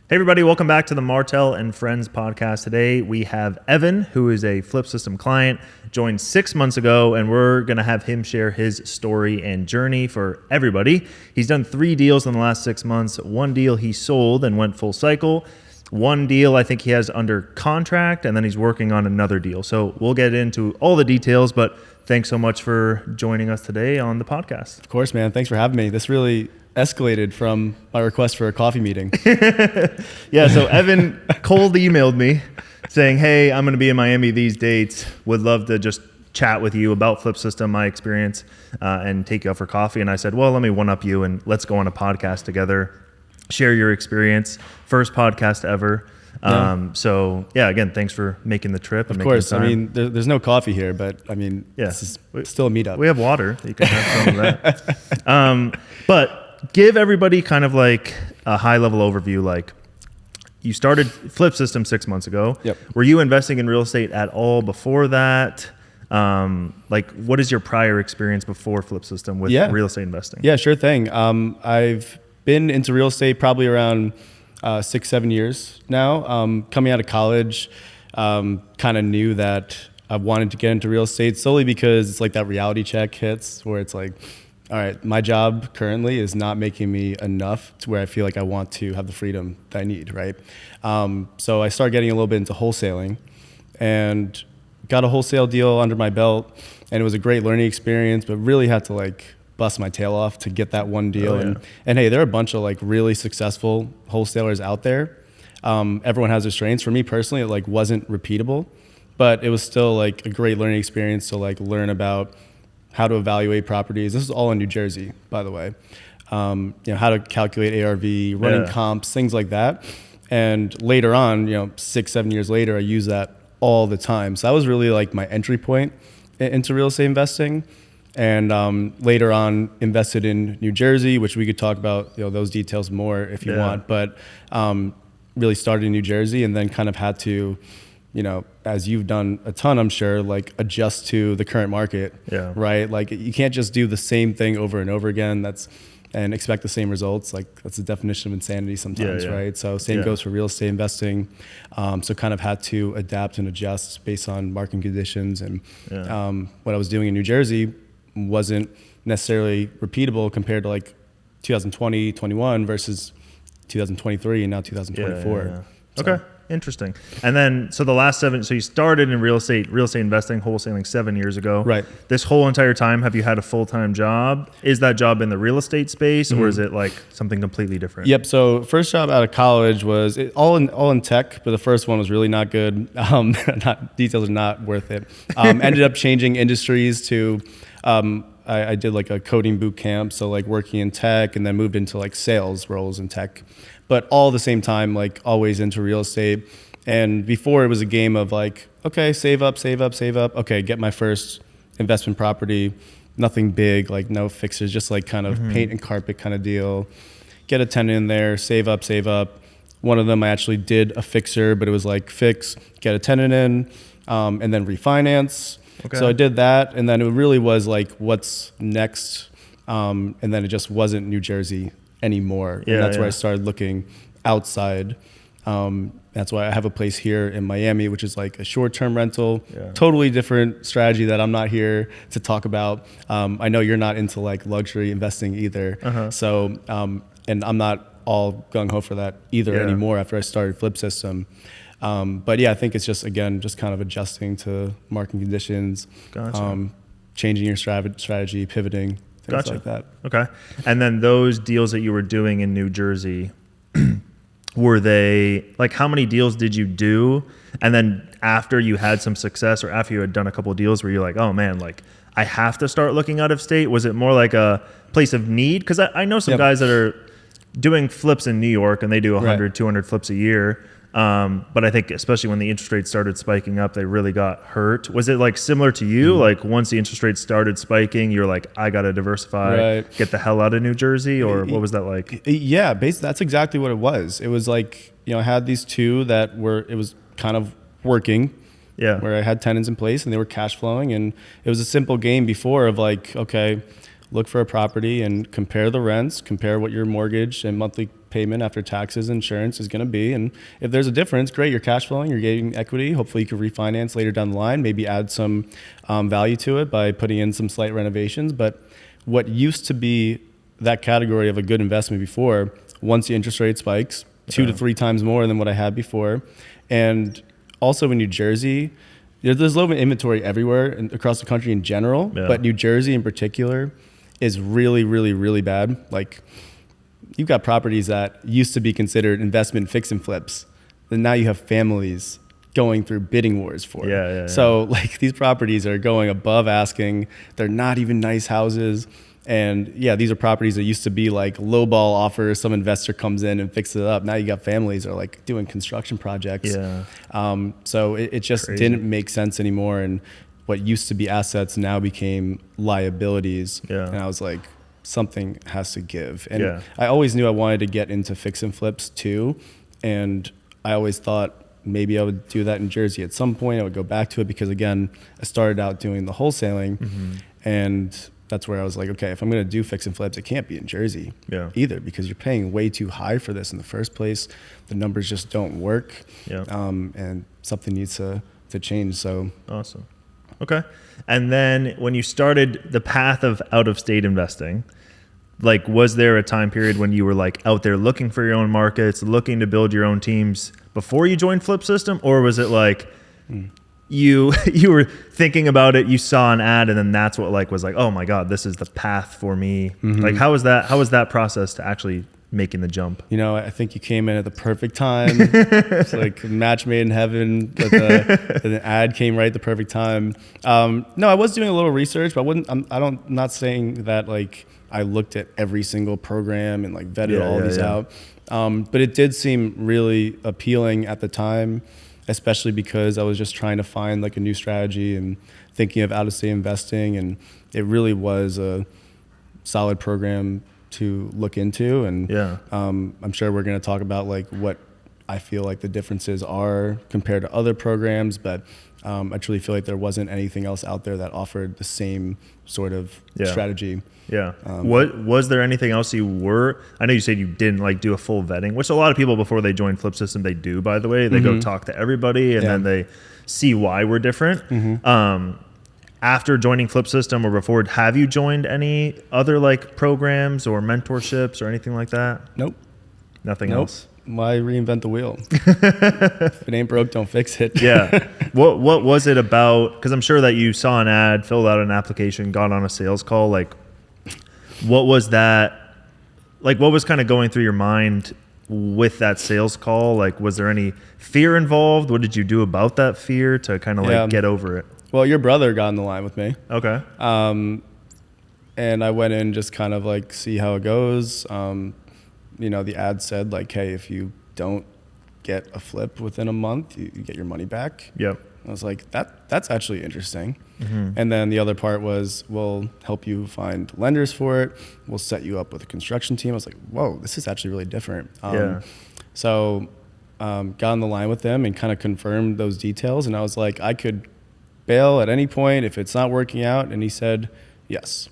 Hey everybody, welcome back to the Martel and Friends podcast. Today we have Evan, who is a FlipSystem client, joined 6 months ago, and we're going to have him share his story and journey for everybody. He's done 3 deals in the last 6 months. 1 deal he sold and went full cycle. 1 deal I think he has under contract, and then he's working on another deal. So we'll get into all the details, but thanks so much for joining us today on the podcast. Of course, man. Thanks for having me. This really escalated from my request for a coffee meeting. Yeah, so Evan cold emailed me saying, hey, I'm going to be in Miami these dates. Would love to just chat with you about FlipSystem, my experience, and take you out for coffee. And I said, well, let me one-up you and let's go on a podcast together, share your experience. First podcast ever. Yeah. So yeah, again, thanks for making the trip. Of course. I mean, there's no coffee here, but I mean, this is still a meetup. We have water. You can have some of that. But give everybody kind of like a high level overview. Like, you started FlipSystem 6 months ago. Yep. Were you investing in real estate at all before that? Like, what is your prior experience before FlipSystem with real estate investing? Yeah, sure thing. I've been into real estate probably around 6-7 years now. Coming out of college, kind of knew that I wanted to get into real estate solely because it's like that reality check hits where it's like, all right, my job currently is not making me enough to where I feel like I want to have the freedom that I need, right? So I started getting a little bit into wholesaling and got a wholesale deal under my belt, and it was a great learning experience, but really had to like bust my tail off to get that one deal. And hey, there are a bunch of like really successful wholesalers out there. Everyone has their strengths. For me personally, it like wasn't repeatable, but it was still like a great learning experience to like learn about how to evaluate properties. This is all in New Jersey, by the way. How to calculate ARV, running comps, things like that. And later on, 6-7 years later, I use that all the time. So that was really like my entry point into real estate investing. And later on, invested in New Jersey, which we could talk about those details more if you want. But really started in New Jersey, and then kind of had to, as you've done a ton, I'm sure, like adjust to the current market, right? Like you can't just do the same thing over and over again. And expect the same results. Like that's the definition of insanity sometimes, right? So same goes for real estate investing. So kind of had to adapt and adjust based on market conditions. And what I was doing in New Jersey wasn't necessarily repeatable compared to like 2020, 21 versus 2023 and now 2024. Okay. Interesting. And then, so the last 7, so you started in real estate investing, wholesaling 7 years ago. Right. This whole entire time, have you had a full-time job? Is that job in the real estate space, or is it like something completely different? Yep. So first job out of college was all in tech, but the first one was really not good. Details are not worth it. Ended up changing industries to, I did like a coding boot camp. So like working in tech, and then moved into like sales roles in tech. But all at the same time, like always into real estate. And before it was a game of like, okay, save up. Okay, get my first investment property. Nothing big, like no fixers, just like kind of paint and carpet kind of deal. Get a tenant in there, save up. One of them I actually did a fixer, but it was like fix, get a tenant in, and then refinance. Okay. So I did that, and then it really was like, what's next? And then it just wasn't New Jersey anymore. And that's where I started looking outside. That's why I have a place here in Miami, which is like a short-term rental, totally different strategy that I'm not here to talk about. I know you're not into like luxury investing either. So, and I'm not all gung-ho for that either anymore after I started FlipSystem. But yeah, I think it's just, again, just kind of adjusting to market conditions, changing your strategy, pivoting, things like that. Okay. And then those deals that you were doing in New Jersey, were they like, how many deals did you do? And then after you had some success, or after you had done a couple of deals, where you're like, oh man, like I have to start looking out of state? Was it more like a place of need? Because I know some guys that are doing flips in New York, and they do 100, 200 flips a year. But I think especially when the interest rates started spiking up, they really got hurt. Was it like similar to you? Like once the interest rates started spiking, you're like, I got to diversify, get the hell out of New Jersey? Or what was that like? Yeah, basically that's exactly what it was. It was like, I had these 2 that it was kind of working. Where I had tenants in place and they were cash flowing, and it was a simple game before of like, okay, look for a property and compare the rents, compare what your mortgage and monthly payment after taxes, insurance is going to be. And if there's a difference, great, you're cash flowing, you're getting equity. Hopefully you can refinance later down the line, maybe add some value to it by putting in some slight renovations. But what used to be that category of a good investment before, once the interest rate spikes 2 to 3 times more than what I had before. And also in New Jersey, there's low inventory everywhere and across the country in general, but New Jersey in particular is really, really, really bad. Like, you've got properties that used to be considered investment fix and flips, and now you have families going through bidding wars for it. So like, these properties are going above asking. They're not even nice houses. And yeah, these are properties that used to be like low ball offers. Some investor comes in and fixes it up. Now you got families that are like doing construction projects. So it just didn't make sense anymore. And what used to be assets now became liabilities. And I was like, something has to give. And I always knew I wanted to get into fix and flips too. And I always thought maybe I would do that in Jersey at some point. I would go back to it because, again, I started out doing the wholesaling. And that's where I was like, okay, if I'm going to do fix and flips, it can't be in Jersey either, because you're paying way too high for this in the first place. The numbers just don't work. And something needs to change. So awesome. Okay. And then when you started the path of out-of-state investing, like, was there a time period when you were like out there looking for your own markets, looking to build your own teams before you joined FlipSystem? Or was it like you were thinking about it, you saw an ad, and then that's what like was like, oh my God, this is the path for me? Like, how was that process to actually making the jump? You know, I think you came in at the perfect time. It's like a match made in heaven. That an ad came right at the perfect time. No, I was doing a little research, but I'm not saying that like I looked at every single program and like vetted all these out. But it did seem really appealing at the time, especially because I was just trying to find like a new strategy and thinking of out-of-state investing. And it really was a solid program to look into. And I'm sure we're going to talk about like what I feel like the differences are compared to other programs, but I truly feel like there wasn't anything else out there that offered the same sort of strategy. What was there anything else I know you said you didn't like do a full vetting, which a lot of people before they join FlipSystem, they do, by the way. They go talk to everybody and then they see why we're different. After joining FlipSystem or before, have you joined any other like programs or mentorships or anything like that? Nope. Nothing else? Why reinvent the wheel? If it ain't broke, don't fix it. What was it about? Because I'm sure that you saw an ad, filled out an application, got on a sales call. Like, what was that? Like, what was kind of going through your mind with that sales call? Like, was there any fear involved? What did you do about that fear to kind of like get over it? Well, your brother got on the line with me. Okay. And I went in just kind of like see how it goes. You know, the ad said like, hey, if you don't get a flip within a month, you get your money back. I was like, that's actually interesting. And then the other part was, we'll help you find lenders for it. We'll set you up with a construction team. I was like, whoa, this is actually really different. So got on the line with them and kind of confirmed those details. And I was like, I could bail at any point if it's not working out. And he said, yes.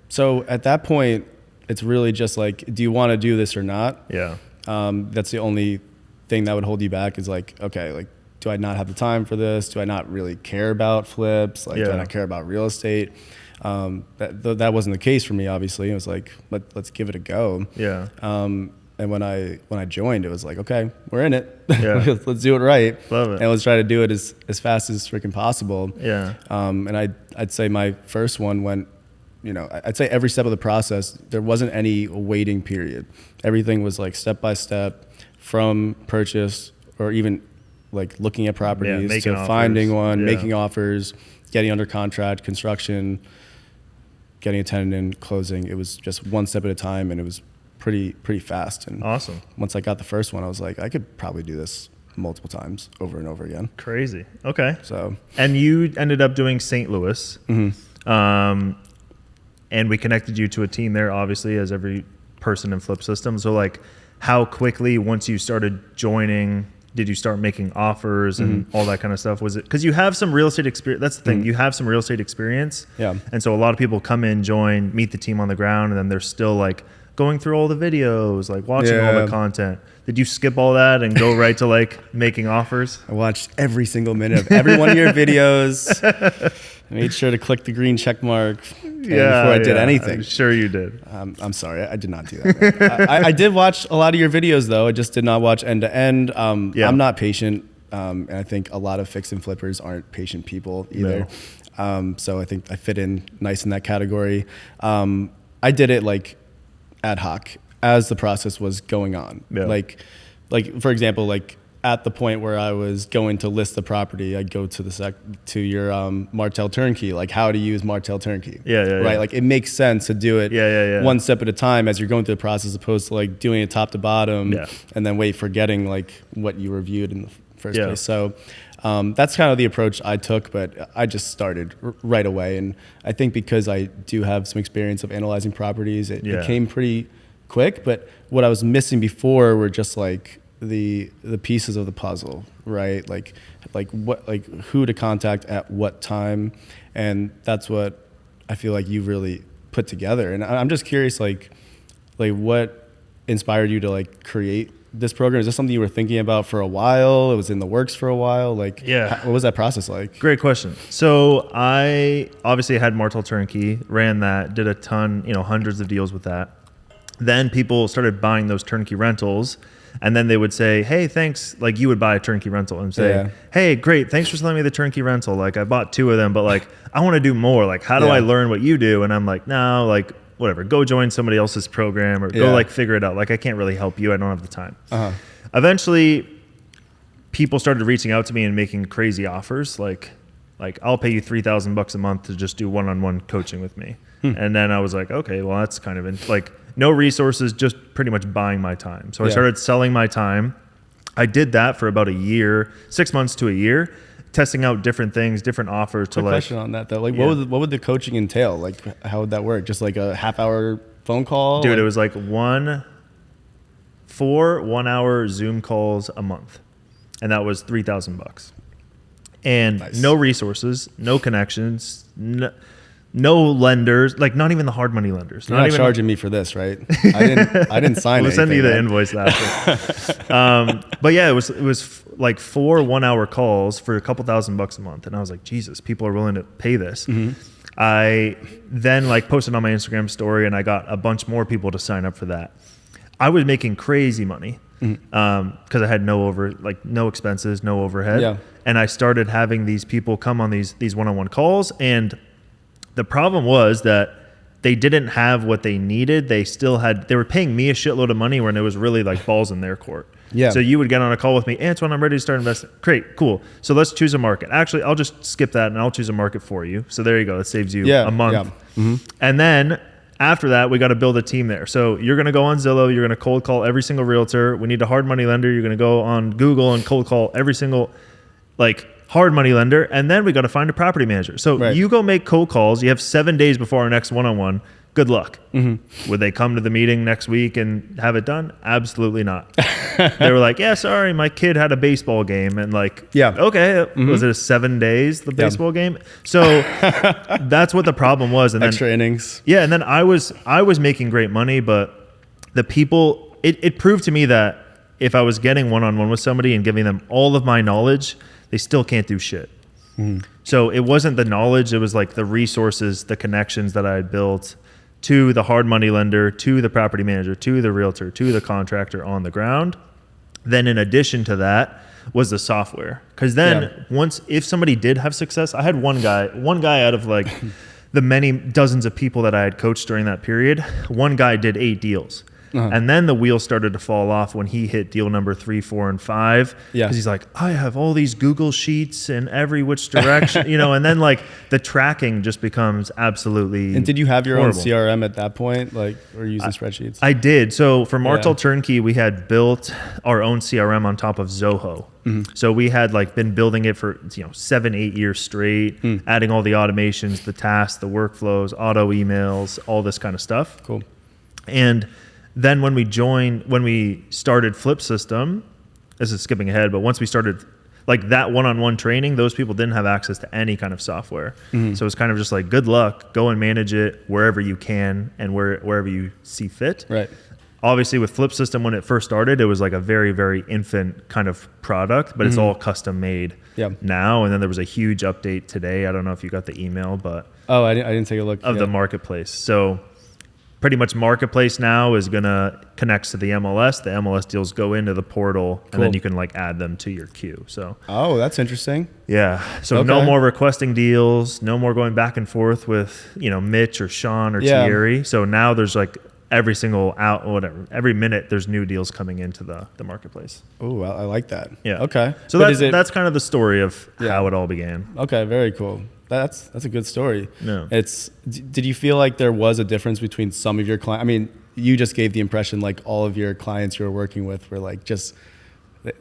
So at that point, it's really just like, do you want to do this or not? That's the only thing that would hold you back, is like, okay, like, do I not have the time for this? Do I not really care about flips? Like, do I not care about real estate? That wasn't the case for me, obviously. It was like, let's give it a go. And when I joined, it was like, okay, we're in it. Let's do it right. Love it. And let's try to do it as fast as freaking possible. And I'd say my first one went, you know, I'd say every step of the process, there wasn't any waiting period. Everything was like step by step, from purchase or even like looking at properties to finding one, making offers, getting under contract, construction, getting a tenant in, closing. It was just one step at a time, and it was pretty fast. And awesome. Once I got the first one, I was like, I could probably do this multiple times over and over again. Crazy. Okay. So, and you ended up doing St. Louis. And we connected you to a team there, obviously, as every person in FlipSystem. So like, how quickly, once you started joining, did you start making offers and all that kind of stuff? Was it because you have some real estate experience? That's the thing. You have some real estate experience. And so a lot of people come in, join, meet the team on the ground, and then they're still like going through all the videos, like watching all the content. Did you skip all that and go right to like making offers? I watched every single minute of every one of your videos. I made sure to click the green check mark before I did anything. I'm sure you did. I'm sorry, I did not do that. Man. I did watch a lot of your videos though. I just did not watch end to end. I'm not patient, and I think a lot of fix and flippers aren't patient people either. No. So I think I fit in nice in that category. I did it like ad hoc as the process was going on. Yeah. Like for example, like at the point where I was going to list the property, I'd go to your Martel Turnkey, like how to use Martel Turnkey. Right. Like it makes sense to do it one step at a time as you're going through the process, opposed to like doing it top to bottom and then forgetting like what you reviewed in the first place. So that's kind of the approach I took, but I just started right away. And I think because I do have some experience of analyzing properties, it came pretty quick. But what I was missing before were just like the pieces of the puzzle, right? Like who to contact at what time, and that's what I feel like you really put together. And I'm just curious, like what inspired you to like create this program? Is this something you were thinking about for a while? It was in the works for a while? Like, what was that process like? Great question. So I obviously had Martel Turnkey, ran that, did a ton, hundreds of deals with that. Then people started buying those turnkey rentals, and then they would say, hey, thanks. Like you would buy a turnkey rental and say, hey, great. Thanks for selling me the turnkey rental. Like I bought 2 of them, but like, I want to do more. Like, how do I learn what you do? And I'm like, no, like whatever, go join somebody else's program or go like figure it out. Like I can't really help you. I don't have the time. Eventually people started reaching out to me and making crazy offers. Like I'll pay you $3,000 a month to just do one-on-one coaching with me. And then I was like, okay, well that's kind of like no resources, just pretty much buying my time. So I started selling my time. I did that for about a year, 6 months to a year, testing out different things, different offers. Quick question on that though. Like what would the coaching entail? Like how would that work? Just like a half-hour phone call? Dude, it was like 4 1-hour Zoom calls a month. And that was $3,000. And no resources, no connections, no lenders, like not even the hard money lenders. You're not even charging me for this, right? I didn't sign we'll send you the invoice after. But yeah, it was like 4 1-hour calls for a couple $1,000 a month. And I was like, Jesus, people are willing to pay this. I then like posted on my Instagram story and I got a bunch more people to sign up for that. I was making crazy money because I had no expenses, no overhead. And I started having these people come on these one-on-one calls, and the problem was that they didn't have what they needed. They were paying me a shitload of money when it was really like balls in their court. So you would get on a call with me, Antoine, I'm ready to start investing. Great, cool. So let's choose a market. Actually, I'll just skip that and I'll choose a market for you. So there you go. That saves you a month. And then after that, we got to build a team there. So you're going to go on Zillow. You're going to cold call every single realtor. We need a hard money lender. You're going to go on Google and cold call every single hard money lender. And then we got to find a property manager. So you go make cold calls. You have 7 days before our next one-on-one. Good luck. Would they come to the meeting next week and have it done? Absolutely not. They were like, yeah, sorry, my kid had a baseball game. And okay, was it 7 days, the baseball game? So that's what the problem was. And extra innings. Yeah, and then I was making great money, but the people, it proved to me that if I was getting one-on-one with somebody and giving them all of my knowledge, they still can't do shit. So it wasn't the knowledge, it was like the resources, the connections that I had built to the hard money lender, to the property manager, to the realtor, to the contractor on the ground. Then in addition to that was the software. Because then if somebody did have success, I had one guy out of like the many dozens of people that I had coached during that period, one guy did 8 deals. And then the wheels started to fall off when he hit deal number 3, 4, and 5. Because he's like, I have all these Google Sheets in every which direction, and then like the tracking just becomes absolutely. And did you have your horrible. own CRM at that point, or using spreadsheets? I did. So for Martel Turnkey, we had built our own CRM on top of Zoho. So we had been building it for 7-8 years straight, adding all the automations, the tasks, the workflows, auto emails, all this kind of stuff. Cool. And then when we started FlipSystem, this is skipping ahead, but once we started like that one-on-one training, those people didn't have access to any kind of software. So it's kind of just like, good luck, go and manage it wherever you can and wherever you see fit. Right. Obviously with FlipSystem, when it first started, it was like a very, very infant kind of product, but it's all custom made now. And then there was a huge update today. I don't know if you got the email, but Oh, I didn't take a look of yet. the marketplace. So pretty much marketplace now is going to connect to the MLS. The MLS deals go into the portal and then you can like add them to your queue. So, Oh, that's interesting. yeah. So no more requesting deals, no more going back and forth with, you know, Mitch or Sean or Thierry. So now there's like every minute there's new deals coming into the marketplace. Oh, I like that. Yeah. Okay. So that's kind of the story of how it all began. Okay, very cool. That's a good story. No. Did you feel like there was a difference between some of your clients? I mean, you just gave the impression like all of your clients you were working with were like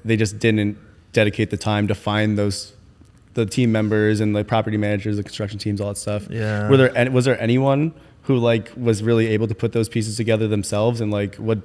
they just didn't dedicate the time to find the team members and the property managers, the construction teams, all that stuff. Yeah. Was there anyone who like was really able to put those pieces together themselves, and like what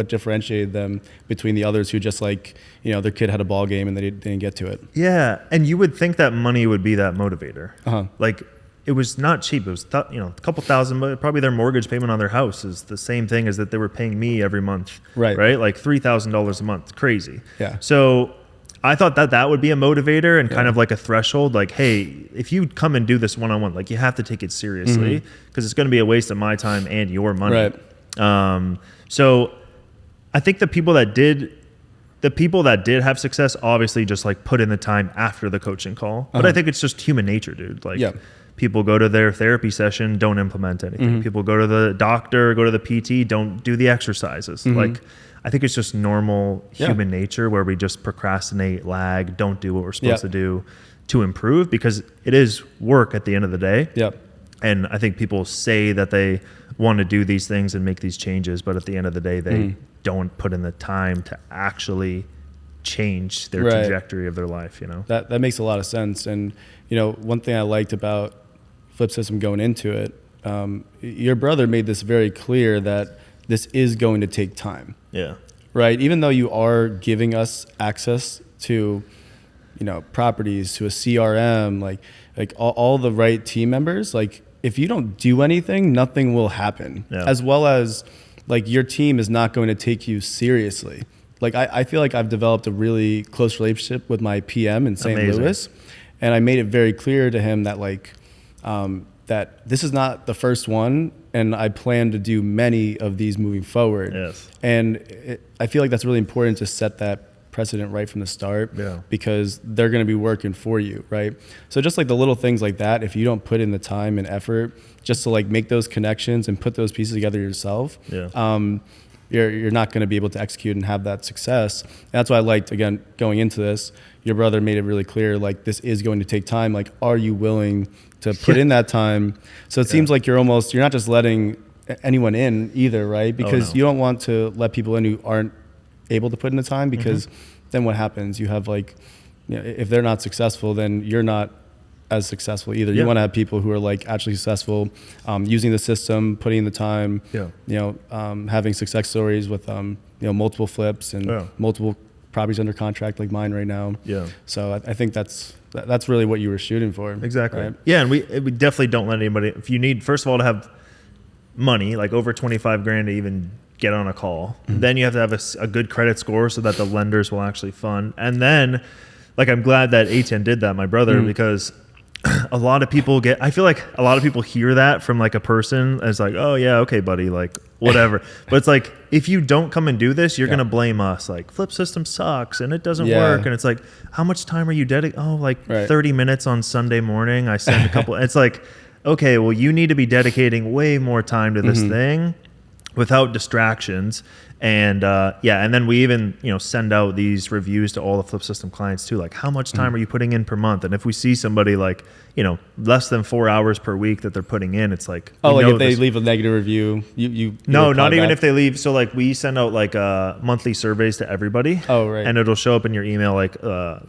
differentiated them between the others who just like, you know, their kid had a ball game and they didn't get to it? Yeah, and you would think that money would be that motivator. Uh-huh. Like it was not cheap. It was a couple thousand, but probably their mortgage payment on their house is the same thing as that they were paying me every month. Right. Like $3,000 a month. Crazy. Yeah. So I thought that would be a motivator and kind of like a threshold. Like, hey, if you come and do this one-on-one, like you have to take it seriously because it's going to be a waste of my time and your money. Right. So I think the people that did have success obviously just like put in the time after the coaching call. But I think it's just human nature, dude. Like people go to their therapy session, don't implement anything. People go to the doctor, go to the PT, don't do the exercises. Like I think it's just normal human nature where we just procrastinate, lag, don't do what we're supposed to do to improve, because it is work at the end of the day. And I think people say that they want to do these things and make these changes, but at the end of the day, they don't put in the time to actually change their trajectory of their life, you know? That makes a lot of sense. And, you know, one thing I liked about FlipSystem going into it, your brother made this very clear that this is going to take time. Yeah. Right? Even though you are giving us access to, you know, properties, to a CRM, like all the right team members, like if you don't do anything, nothing will happen. As well as like your team is not going to take you seriously. Like I feel like I've developed a really close relationship with my PM in St. Louis, and I made it very clear to him that like that this is not the first one, and I plan to do many of these moving forward. And I feel like that's really important to set that precedent right from the start, because they're going to be working for you, right? So just like the little things like that, if you don't put in the time and effort just to like make those connections and put those pieces together yourself, you're not going to be able to execute and have that success. And that's why I liked, again, going into this, your brother made it really clear, like this is going to take time. Like, are you willing to put in that time? So it seems like you're not just letting anyone in either, right? Because you don't want to let people in who aren't able to put in the time, because then what happens? You have like, you know, if they're not successful, then you're not as successful either. You want to have people who are like actually successful, using the system, putting in the time, you know, having success stories with, you know, multiple flips and multiple properties under contract like mine right now. So I think that's really what you were shooting for. Exactly. Right? Yeah. And we definitely don't let anybody, if you need, first of all, to have money, like over 25 grand to even get on a call, then you have to have a good credit score so that the lenders will actually fund. And then, like, I'm glad that Etienne did that, my brother, because a lot of people I feel like a lot of people hear that from like a person as like, oh yeah, okay, buddy, like whatever. But it's like, if you don't come and do this, you're going to blame us. Like, FlipSystem sucks and it doesn't work. And it's like, how much time are you dedicating? Oh, like 30 minutes on Sunday morning. I send a couple. It's like, okay, well, you need to be dedicating way more time to this thing without distractions. And and then we even, you know, send out these reviews to all the FlipSystem clients too. Like, how much time are you putting in per month? And if we see somebody like, you know, less than 4 hours per week that they're putting in, it's like, like if they leave a negative review, you no, not even if they leave. So like we send out like monthly surveys to everybody. And it'll show up in your email like,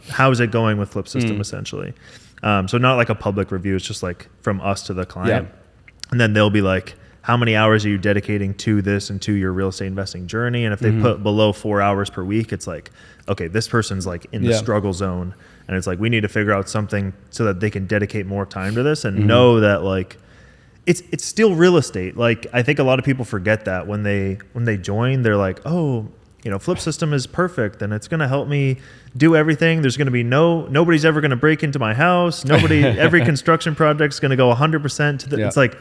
how's it going with FlipSystem essentially. So not like a public review. It's just like from us to the client. And then they'll be like, how many hours are you dedicating to this and to your real estate investing journey? And if they put below 4 hours per week, it's like, okay, this person's like in the struggle zone. And it's like, we need to figure out something so that they can dedicate more time to this and know that like, it's still real estate. Like, I think a lot of people forget that when they join, they're like, oh, you know, FlipSystem is perfect and it's going to help me do everything. There's going to be nobody's ever going to break into my house. Every construction project is going to go 100% to the, it's like,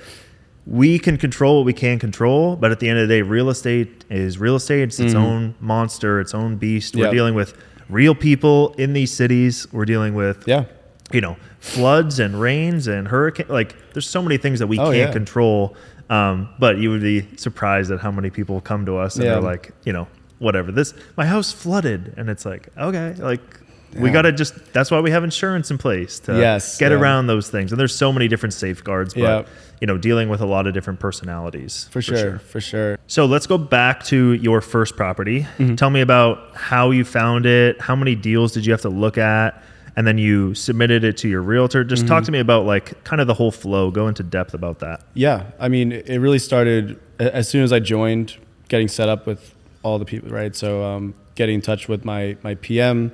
we can control what we can control, but at the end of the day, real estate is real estate. It's its own monster, its own beast. We're dealing with real people in these cities. We're dealing with, you know, floods and rains and hurricanes. Like, there's so many things that we can't control. But you would be surprised at how many people come to us and they're like, you know, whatever, my house flooded. And it's like, okay, like we got to that's why we have insurance in place to get around those things. And there's so many different safeguards, but you know, dealing with a lot of different personalities. For sure. So let's go back to your first property. Tell me about how you found it. How many deals did you have to look at? And then you submitted it to your realtor. Just talk to me about like kind of the whole flow. Go into depth about that. Yeah. I mean, it really started as soon as I joined, getting set up with all the people, right? So getting in touch with my PM,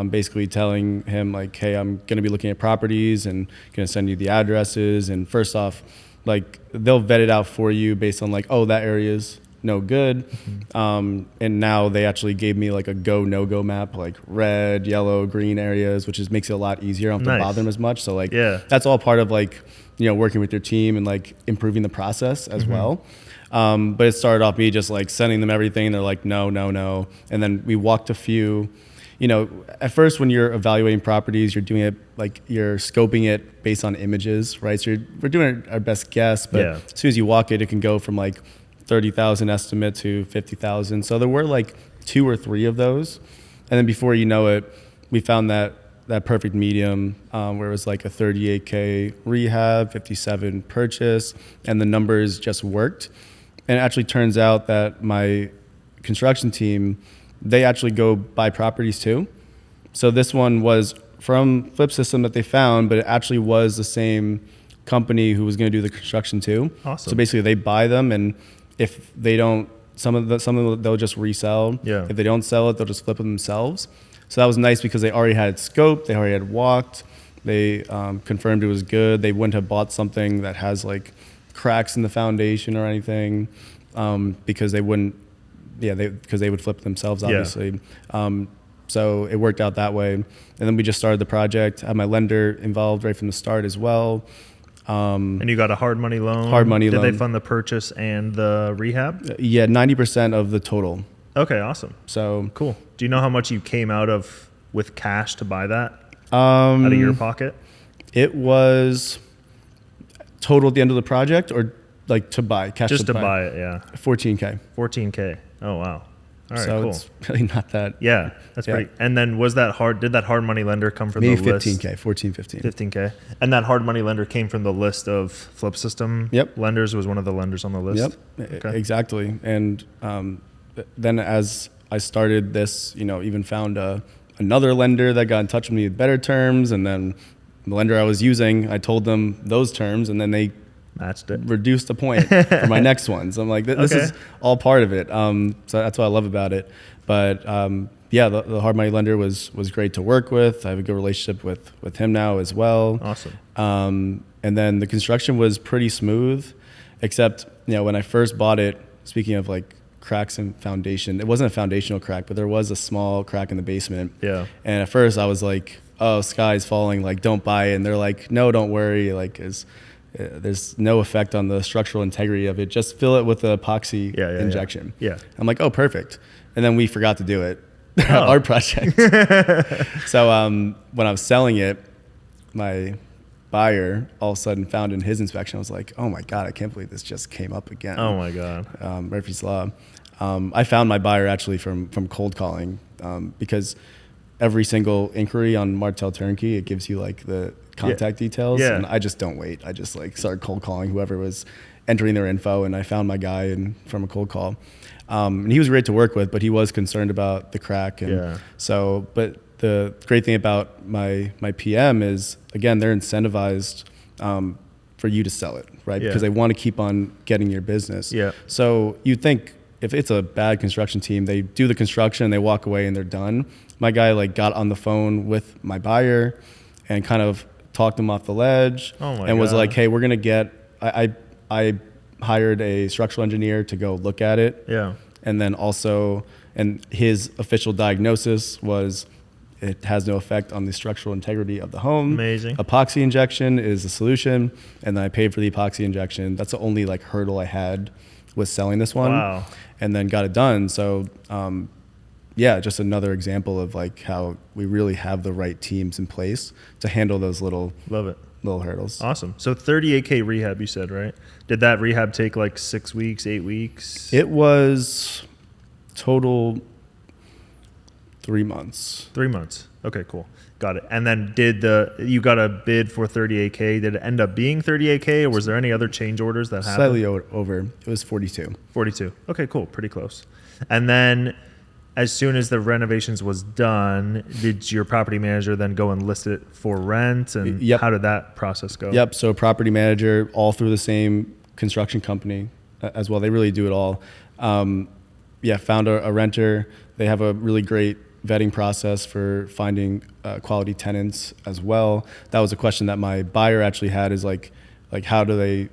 basically telling him like, hey, I'm going to be looking at properties and going to send you the addresses. And first off, like they'll vet it out for you based on like, oh, that area's no good. And now they actually gave me like a go, no go map, like red, yellow, green areas, which makes it a lot easier. I don't have to bother them as much. So like, that's all part of like, you know, working with your team and like improving the process as well. But it started off me just like sending them everything. They're like, no. And then we walked a few, you know, at first when you're evaluating properties, you're doing it like you're scoping it based on images, right? So we're doing our best guess, but as soon as you walk it, it can go from like 30,000 estimate to 50,000. So there were like 2 or 3 of those. And then before you know it, we found that perfect medium where it was like a 38K rehab, 57 purchase, and the numbers just worked. And it actually turns out that my construction team, they actually go buy properties too. So this one was from FlipSystem that they found, but it actually was the same company who was going to do the construction too. Awesome. So basically they buy them, and if they don't, some of them they'll just resell. If they don't sell it, they'll just flip it themselves. So that was nice because they already had it scoped, they already had walked, they confirmed it was good. They wouldn't have bought something that has like cracks in the foundation or anything because they wouldn't, because they would flip it themselves, obviously. So it worked out that way. And then we just started the project. I had my lender involved right from the start as well. And you got a hard money loan? Did they fund the purchase and the rehab? Yeah, 90% of the total. Okay, awesome. So cool. Do you know how much you came out of with cash to buy that out of your pocket? It was total at the end of the project, or like to buy cash? Just to buy it, yeah. 14K. 14K. Oh wow. All right, so cool. It's really not that. Yeah, that's great. And then did that hard money lender come from the list? 15K, 14, 15. 15K. And that hard money lender came from the list of FlipSystem lenders, was one of the lenders on the list? Okay. Exactly. And then as I started this, you know, even found another lender that got in touch with me with better terms. And then the lender I was using, I told them those terms, and then they matched it, reduced the point for my next one. So I'm like, this is all part of it. So that's what I love about it. But the hard money lender was great to work with. I have a good relationship with him now as well. Awesome. And then the construction was pretty smooth, except, you know, when I first bought it, speaking of like cracks in foundation, it wasn't a foundational crack, but there was a small crack in the basement. Yeah. And at first I was like, oh, sky's falling, like don't buy it. And they're like, no, don't worry. Like there's no effect on the structural integrity of it. Just fill it with the epoxy injection. Yeah. I'm like, oh, perfect. And then we forgot to do it. Our project. So when I was selling it, my buyer all of a sudden found in his inspection, I was like, oh my God, I can't believe this just came up again. Oh my God. Murphy's Law. I found my buyer actually from cold calling because every single inquiry on Martel Turnkey, it gives you like the contact details. And I just don't wait. I just like started cold calling whoever was entering their info, and I found my guy from a cold call. And he was great to work with, but he was concerned about the crack. And so, but the great thing about my PM is, again, they're incentivized for you to sell it, right? Yeah. Because they want to keep on getting your business. Yeah. So you think if it's a bad construction team, they do the construction, they walk away and they're done. My guy like got on the phone with my buyer and kind of talked him off the ledge and was like, hey, we're going to get, I hired a structural engineer to go look at it. Yeah. And then also, and his official diagnosis was it has no effect on the structural integrity of the home. Amazing. Epoxy injection is the solution. And then I paid for the epoxy injection. That's the only like hurdle I had with selling this one. Wow. And then got it done. So, yeah, just another example of like how we really have the right teams in place to handle those little hurdles. Awesome. So 38K rehab, you said, right? Did that rehab take like 6 weeks, 8 weeks? It was total 3 months. 3 months. Okay, cool. Got it. And then you got a bid for 38K. Did it end up being 38K, or was there any other change orders that happened? Slightly over. It was 42. 42. Okay, cool. Pretty close. And then as soon as the renovations was done, did your property manager then go and list it for rent? And Yep. How did that process go? Yep. So property manager, all through the same construction company as well. They really do it all. Found a renter. They have a really great vetting process for finding quality tenants as well. That was a question that my buyer actually had, is like how do they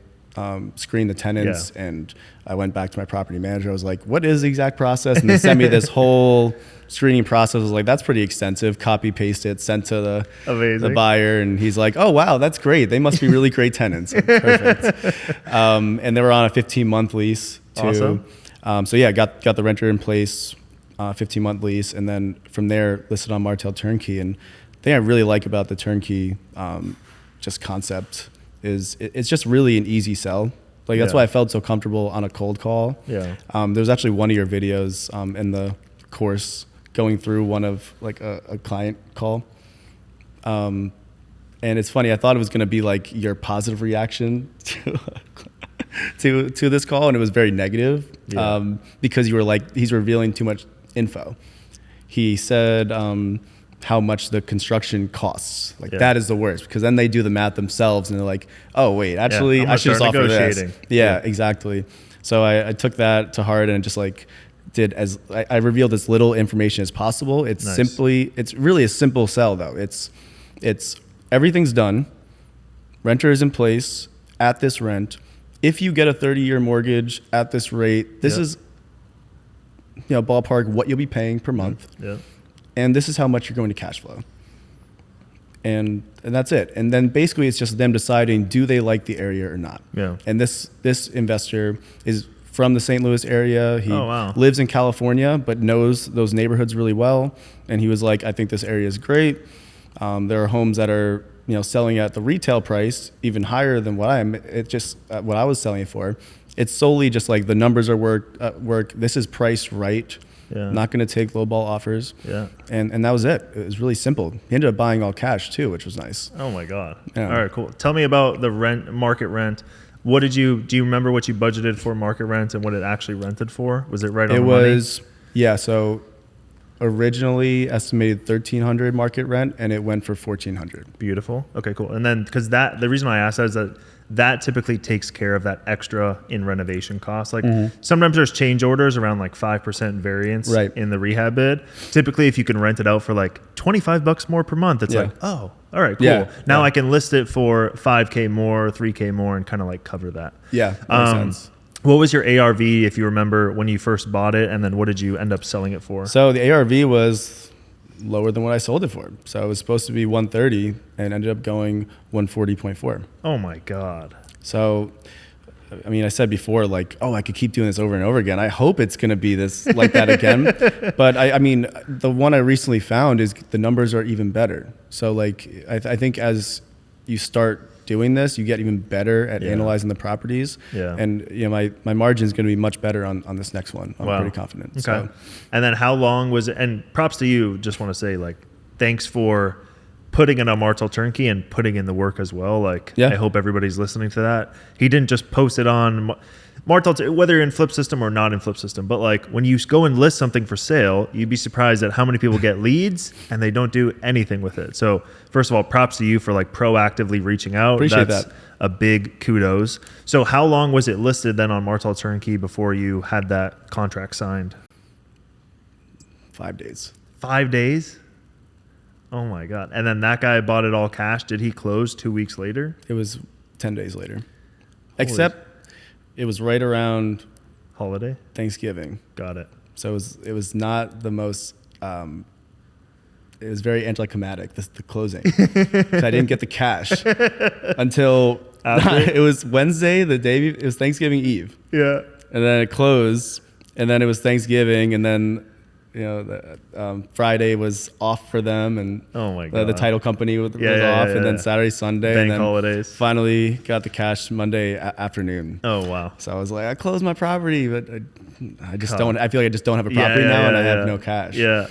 screen the tenants? Yeah. And I went back to my property manager. I was like, what is the exact process? And they sent me this whole screening process. I was like, that's pretty extensive. Copy, paste it, sent to the buyer. And he's like, oh, wow, that's great. They must be really great tenants. Perfect. And they were on a 15-month lease too. Awesome. So yeah, got the renter in place, 15-month lease. And then from there, listed on Martel Turnkey. And the thing I really like about the turnkey just concept is it's just really an easy sell. Like that's why I felt so comfortable on a cold call. Yeah. There's actually one of your videos in the course going through one of like a client call. And it's funny, I thought it was going to be like your positive reaction to this call, and it was very negative. Because you were like, he's revealing too much info. He said how much the construction costs. That is the worst, because then they do the math themselves and they're like, oh wait, actually I should just offer this. Yeah, exactly. So I took that to heart and just like I revealed as little information as possible. It's it's really a simple sell though. It's everything's done. Renter is in place at this rent. If you get a 30-year mortgage at this rate, this is ballpark what you'll be paying per month. Yeah. And this is how much you're going to cash flow. And that's it. And then basically it's just them deciding, do they like the area or not? Yeah. And this investor is from the St. Louis area. He lives in California, but knows those neighborhoods really well. And he was like, I think this area is great. There are homes that are selling at the retail price even higher than what what I was selling it for. It's solely just like the numbers are work. This is priced right. Yeah. Not going to take lowball offers. Yeah. And that was it. It was really simple. He ended up buying all cash too, which was nice. Oh my God. Yeah. All right, cool. Tell me about the market rent. Do you remember what you budgeted for market rent and what it actually rented for? Was it right on the money? Yeah. So originally estimated $1,300 market rent, and it went for $1,400. Beautiful. Okay, cool. And then, because the reason why I asked that is that typically takes care of that extra in renovation cost. Like sometimes there's change orders around like 5% variance in the rehab bid. Typically, if you can rent it out for like $25 more per month, it's like, oh, all right, cool. Yeah. Now I can list it for $5K more, $3K more, and kind of like cover that. Yeah, makes sense. What was your ARV, if you remember, when you first bought it, and then what did you end up selling it for? So the ARV was lower than what I sold it for. So it was supposed to be 130 and ended up going 140.4. Oh my God. So, I mean, I said before, like, oh, I could keep doing this over and over again. I hope it's going to be this like that again. But I mean, the one I recently found is the numbers are even better. So like, I think as you start doing this, you get even better at analyzing the properties. Yeah. And my margin is going to be much better on this next one. I'm pretty confident. Okay. So. And then how long was it? And props to you. Just want to say, like, thanks for putting it on Martel Turnkey and putting in the work as well. Like, I hope everybody's listening to that. He didn't just post it on. Martel, whether you're in FlipSystem or not in FlipSystem, but like when you go and list something for sale, you'd be surprised at how many people get leads and they don't do anything with it. So first of all, props to you for like proactively reaching out. Appreciate That's that. a big kudos. So how long was it listed then on Martel Turnkey before you had that contract signed? 5 days. 5 days? Oh my God. And then that guy bought it all cash. Did he close 2 weeks later? It was 10 days later. Except it was right around Holiday? Thanksgiving. Got it. So it was not the most, it was very anticlimactic, the closing. 'Cause I didn't get the cash until it was Wednesday, it was Thanksgiving Eve. Yeah. And then it closed, and then it was Thanksgiving, and then Friday was off for them, and Oh my God. the title company was Yeah, off, yeah, and then yeah. Saturday, Sunday, Bank and then holidays. finally got the cash Monday afternoon. Oh, wow. So I was like, I closed my property, but I just God. don't. I feel like I just don't have a property now, and I have no cash. Yeah.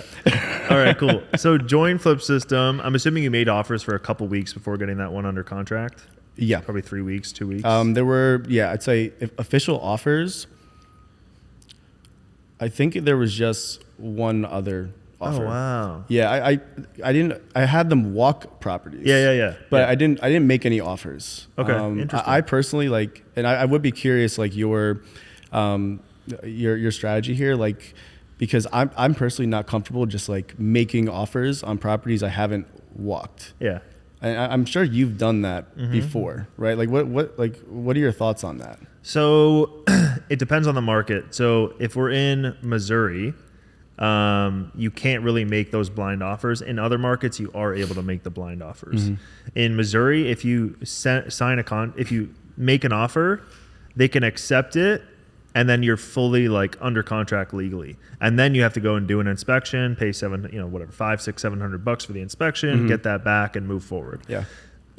All right, cool. So join FlipSystem. I'm assuming you made offers for a couple weeks before getting that one under contract. Yeah. Probably 3 weeks, 2 weeks. There were, I'd say official offers. I think there was just one other offer. Oh, wow. Yeah, I had them walk properties. Yeah. But Yeah. I didn't make any offers. Okay, interesting. I personally like, and I would be curious, like your strategy here, like, because I'm personally not comfortable just like making offers on properties I haven't walked. Yeah. And I'm sure you've done that before, right? Like what are your thoughts on that? So it depends on the market. So if we're in Missouri, you can't really make those blind offers. In other markets, you are able to make the blind offers. In Missouri, if you if you make an offer, they can accept it, and then you're fully like under contract legally. And then you have to go and do an inspection, pay $500, $600, $700 for the inspection, get that back, and move forward. Yeah.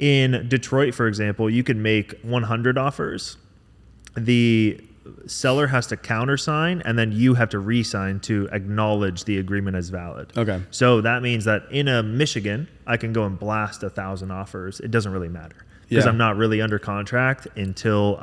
In Detroit, for example, you can make 100 offers. The seller has to countersign, and then you have to re-sign to acknowledge the agreement as valid. Okay. So that means that in a Michigan, I can go and blast 1,000 offers. It doesn't really matter because Yeah. I'm not really under contract until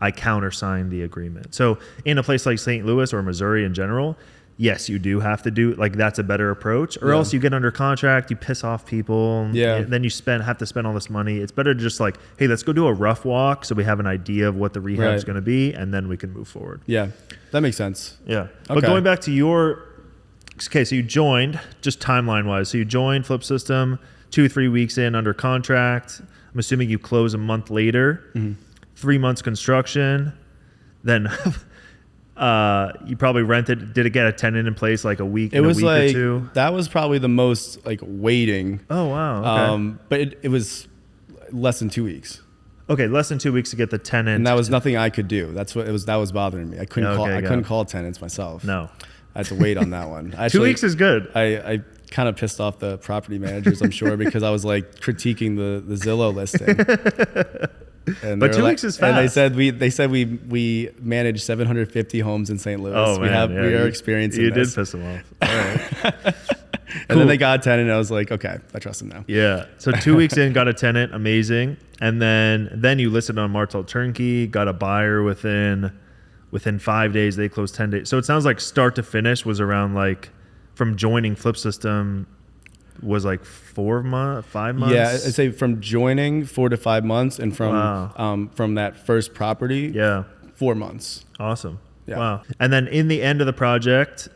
I countersign the agreement. So in a place like St. Louis or Missouri in general, yes, you do have to do, like, that's a better approach, or else you get under contract, you piss off people, then you have to spend all this money. It's better to just like, hey, let's go do a rough walk so we have an idea of what the rehab is going to be, and then we can move forward. Yeah, that makes sense. Yeah. Okay. But going back to so you joined, just timeline wise, so you joined FlipSystem 2-3 weeks in under contract. I'm assuming you close a month later. 3 months construction, then you probably rented. Did it get a tenant in place like a week? It was a week like or two? that was probably the most like waiting. Oh wow. Okay. But it was less than 2 weeks, Okay, less than 2 weeks to get the tenant. and that was nothing I could do. That's what it was. That was bothering me. I couldn't call. I couldn't call tenants myself. No. I had to wait on that one. 2 weeks is good. I kind of pissed off the property managers, I'm sure, because I was like critiquing the Zillow listing. And But 2 weeks is And fast. they said we manage 750 homes in St. Louis. Oh man, we are experiencing You this. did piss them off. All right. And then they got a tenant, and I was like, okay, I trust them now. Yeah. So 2 weeks in, got a tenant, amazing, and then you listed on Martel Turnkey, got a buyer within 5 days. They closed 10 days. So it sounds like start to finish was around like from joining FlipSystem was like 5 months. Yeah, I'd say from joining 4 to 5 months, and from that first property, 4 months. Awesome. Yeah. Wow. And then in the end of the project,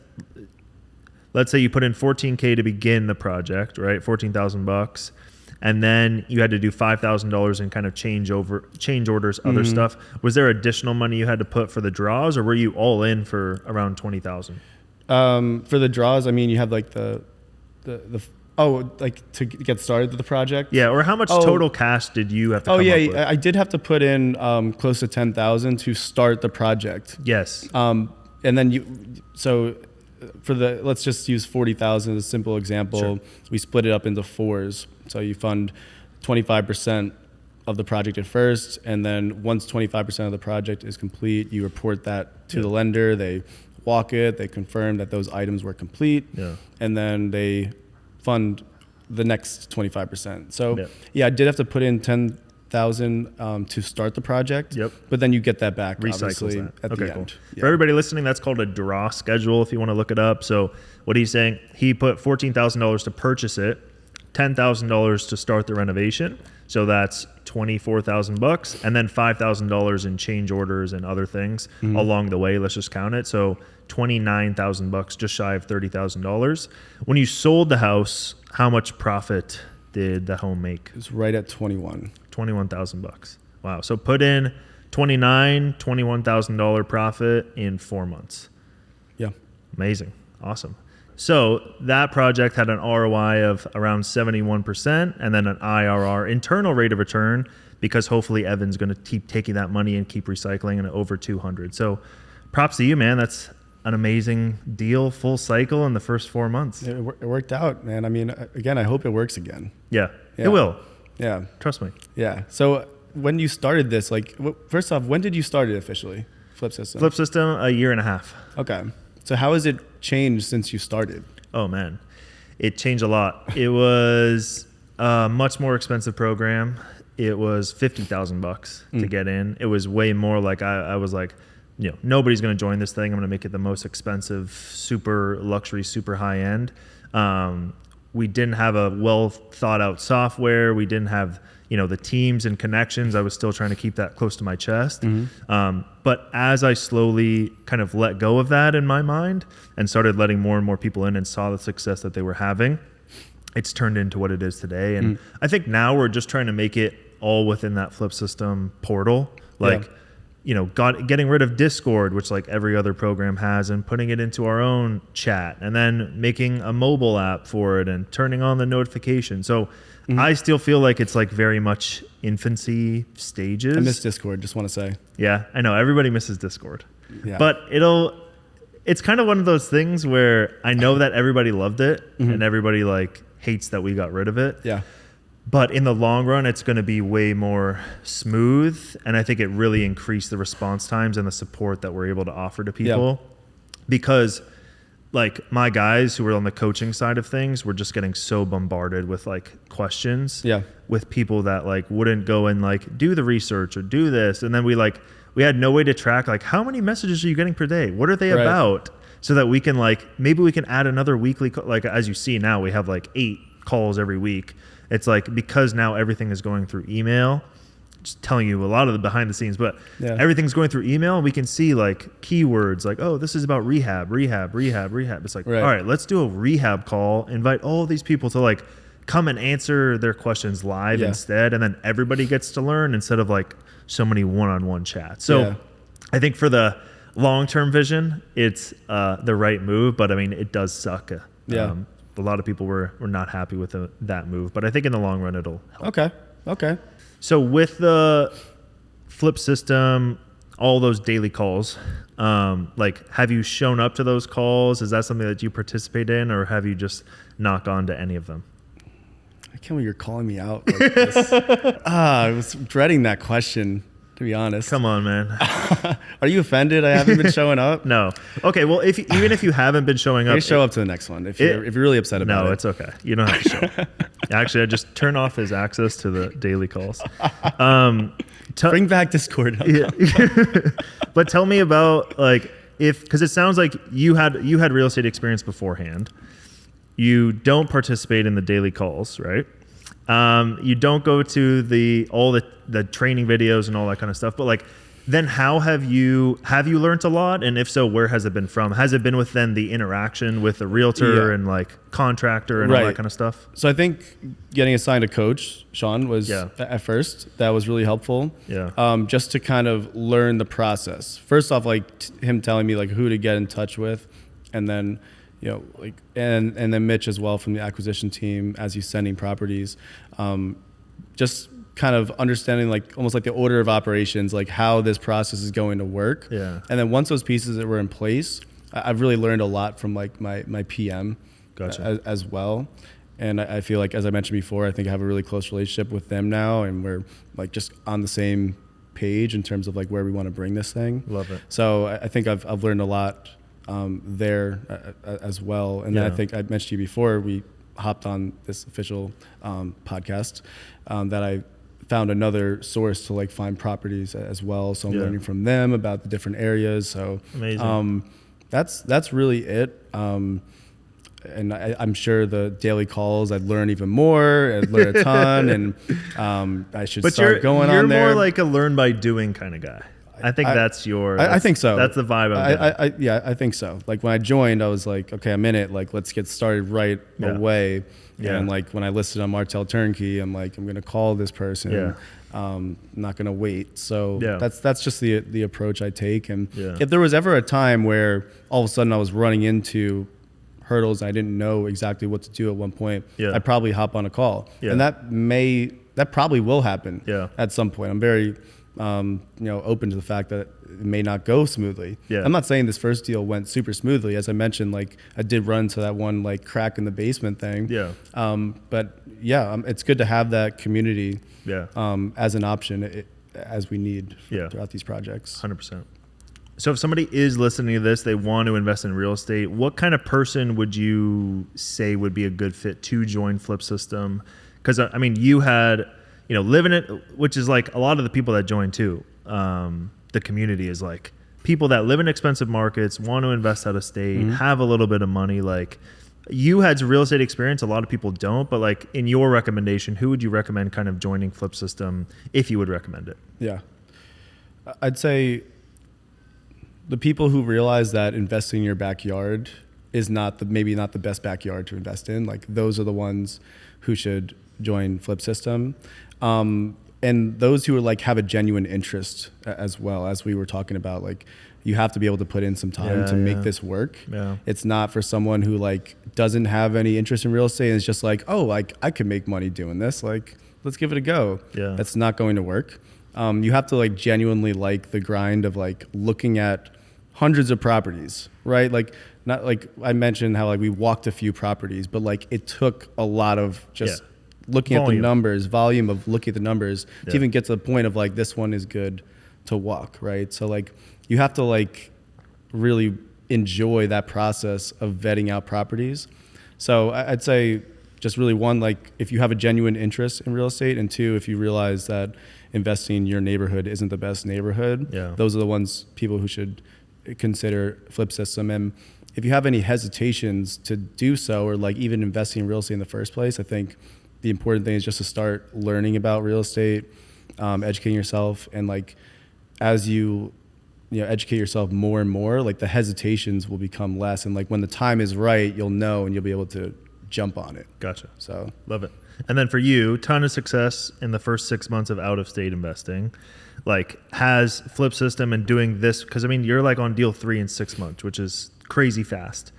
let's say you put in $14K to begin the project, right? $14,000, and then you had to do $5,000 in kind of change orders, other stuff. Was there additional money you had to put for the draws, or were you all in for around $20,000? For the draws, I mean, you have like the like to get started with the project. Yeah, or how much total cash did you have to come up with? I did have to put in close to 10,000 to start the project. Yes. And then let's just use 40,000 as a simple example. Sure. We split it up into fours. So you fund 25% of the project at first, and then once 25% of the project is complete, you report that to the lender. They walk it, they confirm that those items were complete, and then they fund the next 25%. So I did have to put in $5,000 to start the project. Yep. But then you get that back obviously Recycles that. at Okay, the cool. end. Yeah. For everybody listening, that's called a draw schedule if you want to look it up. So what he's saying, he put $14,000 to purchase it, $10,000 to start the renovation. So that's $24,000, and then $5,000 in change orders and other things along the way. Let's just count it. So $29,000, just shy of $30,000. When you sold the house, how much profit did the home make? It's right at 21. $21,000. Wow. So put in $21,000 profit in 4 months. Yeah. Amazing. Awesome. So that project had an ROI of around 71% and then an IRR, internal rate of return, because hopefully Evan's going to keep taking that money and keep recycling it over 200. So props to you, man. That's an amazing deal, full cycle in the first 4 months. It worked out, man. I mean, again, I hope it works again. Yeah, Yeah. it will. Yeah. Trust me. Yeah. So when you started this, like, first off, when did you start it officially? FlipSystem. FlipSystem, a year and a half. Okay. So how has it changed since you started? Oh, man. It changed a lot. It was a much more expensive program. It was $50,000 to get in. It was way more like I was like, nobody's going to join this thing. I'm going to make it the most expensive, super luxury, super high end. We didn't have a well thought out software. We didn't have, the teams and connections. I was still trying to keep that close to my chest. But as I slowly kind of let go of that in my mind and started letting more and more people in and saw the success that they were having, it's turned into what it is today. And I think now we're just trying to make it all within that FlipSystem portal. Like, getting rid of Discord, which like every other program has, and putting it into our own chat, and then making a mobile app for it and turning on the notification. So I still feel like it's like very much infancy stages. I miss Discord, just want to say. Yeah, I know. Everybody misses Discord. Yeah. But it's kind of one of those things where I know that everybody loved it and everybody like hates that we got rid of it. Yeah. But in the long run, it's going to be way more smooth. And I think it really increased the response times and the support that we're able to offer to people. Because like my guys who were on the coaching side of things were just getting so bombarded with like questions with people that like wouldn't go and like do the research or do this. And then we had no way to track like how many messages are you getting per day? What are they about? So that we can like, maybe we can add another weekly, like as you see now, we have like 8 calls every week. It's like, because now everything is going through email, just telling you a lot of the behind the scenes, but everything's going through email. We can see like keywords like, oh, this is about rehab. It's like, all right, let's do a rehab call, invite all of these people to like come and answer their questions live instead. And then everybody gets to learn instead of like so many one-on-one chats. So I think for the long-term vision, it's the right move, but I mean, it does suck. A lot of people were not happy with that move, but I think in the long run, it'll help. Okay. So with the FlipSystem, all those daily calls, like have you shown up to those calls? Is that something that you participate in, or have you just not gone to any of them? I can't believe you're calling me out like this. I was dreading that question, to be honest. Come on, man. Are you offended I haven't been showing up? No. Okay, well, even if you haven't been showing up. You show up to the next one if you're really upset about it. No, it's okay. You don't have to show up. Actually, I just turn off his access to the daily calls. Bring back Discord. But tell me about like, because it sounds like you had real estate experience beforehand. You don't participate in the daily calls, right? You don't go to all the training videos and all that kind of stuff, but like, then how have you learned a lot? And if so, where has it been from? Has it been with then the interaction with the realtor and like contractor and all that kind of stuff? So I think getting assigned a coach, Sean, was at first, that was really helpful. Yeah. Just to kind of learn the process. First off, like him telling me like who to get in touch with, and then like and then Mitch as well from the acquisition team as he's sending properties, just kind of understanding like almost like the order of operations, like how this process is going to work. Yeah. And then once those pieces that were in place, I've really learned a lot from like my PM as well. And I feel like, as I mentioned before, I think I have a really close relationship with them now, and we're like just on the same page in terms of like where we want to bring this thing. Love it. So I think I've learned a lot there as well. And then I think I mentioned to you before, we hopped on this official podcast that I found another source to like find properties as well. So I'm Yeah. learning from them about the different areas. So Amazing. that's really it. And I'm sure the daily calls, I'd learn even more. I'd learn a ton, and I should start going on there. You're more like a learn by doing kind of guy. I think that's your. I think so. That's the vibe I'm getting. Yeah, I think so. Like when I joined, I was like, okay, I'm in it. Like let's get started right away. Yeah. And like when I listed on Martel Turnkey, I'm like, I'm gonna call this person. Yeah. I'm not gonna wait. So Yeah. that's just the approach I take. And Yeah. if there was ever a time where all of a sudden I was running into hurdles, I didn't know exactly what to do at one point, Yeah. I'd probably hop on a call. Yeah. And that probably will happen Yeah. at some point. I'm very open to the fact that it may not go smoothly. Yeah. I'm not saying this first deal went super smoothly. As I mentioned, like I did run into that one like crack in the basement thing. Yeah. But yeah, it's good to have that community Yeah. as an option as we need throughout these projects. 100%. So if somebody is listening to this, they want to invest in real estate, what kind of person would you say would be a good fit to join FlipSystem? Because I mean, you had, live in it, which is like a lot of the people that join too. The community is like people that live in expensive markets, want to invest out of state, have a little bit of money. Like you had real estate experience. A lot of people don't, but like in your recommendation, who would you recommend kind of joining FlipSystem if you would recommend it? Yeah. I'd say the people who realize that investing in your backyard is maybe not the best backyard to invest in. Like those are the ones who should join FlipSystem. And those who are like have a genuine interest as well, as we were talking about, like you have to be able to put in some time to make this work. Yeah. It's not for someone who like doesn't have any interest in real estate and it's just like, oh, like I could make money doing this. Like, let's give it a go. Yeah. That's not going to work. You have to like genuinely like the grind of like looking at hundreds of properties, right? Like not like I mentioned how like we walked a few properties, but like it took a lot of just looking at the numbers, volume of looking at the numbers to even get to the point of like this one is good to walk, right? So like you have to like really enjoy that process of vetting out properties. So I'd say just really one, like if you have a genuine interest in real estate, and two, if you realize that investing in your neighborhood isn't the best neighborhood, those are the ones people who should consider FlipSystem. And if you have any hesitations to do so, or like even investing in real estate in the first place, I think the important thing is just to start learning about real estate, educating yourself, and like as you educate yourself more and more, like the hesitations will become less, and like when the time is right, you'll know and you'll be able to jump on it. Gotcha. So love it. And then for you, ton of success in the first 6 months of out-of-state investing. Like has FlipSystem and doing this, because I mean you're like on deal 3 in 6 months, which is crazy fast.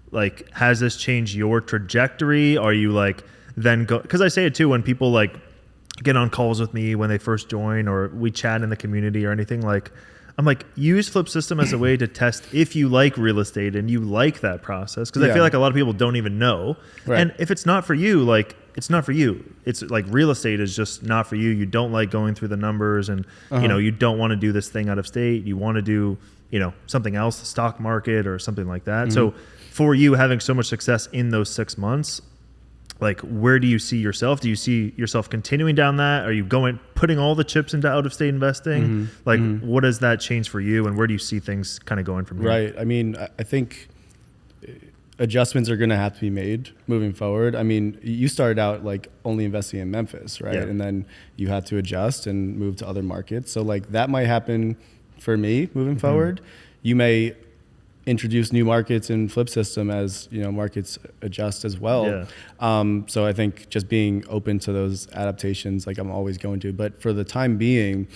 Like has this changed your trajectory? Are you like then go, because I say it too when people like get on calls with me when they first join or we chat in the community or anything, like I'm like, use FlipSystem as a way to test if you like real estate and you like that process. Because I feel like a lot of people don't even know. Right. And if it's not for you, like it's not for you. It's like real estate is just not for you. You don't like going through the numbers and you don't want to do this thing out of state. You want to do something else, the stock market or something like that. So for you having so much success in those 6 months, like where do you see yourself? Do you see yourself continuing down that? Are you putting all the chips into out-of-state investing? What does that change for you, and where do you see things kind of going from here? Right. I mean, I think adjustments are going to have to be made moving forward. I mean, you started out like only investing in Memphis, right? Yeah. And then you had to adjust and move to other markets. So like that might happen for me moving forward. You may introduce new markets in FlipSystem as markets adjust as well. So I think just being open to those adaptations, like I'm always going to. But for the time being,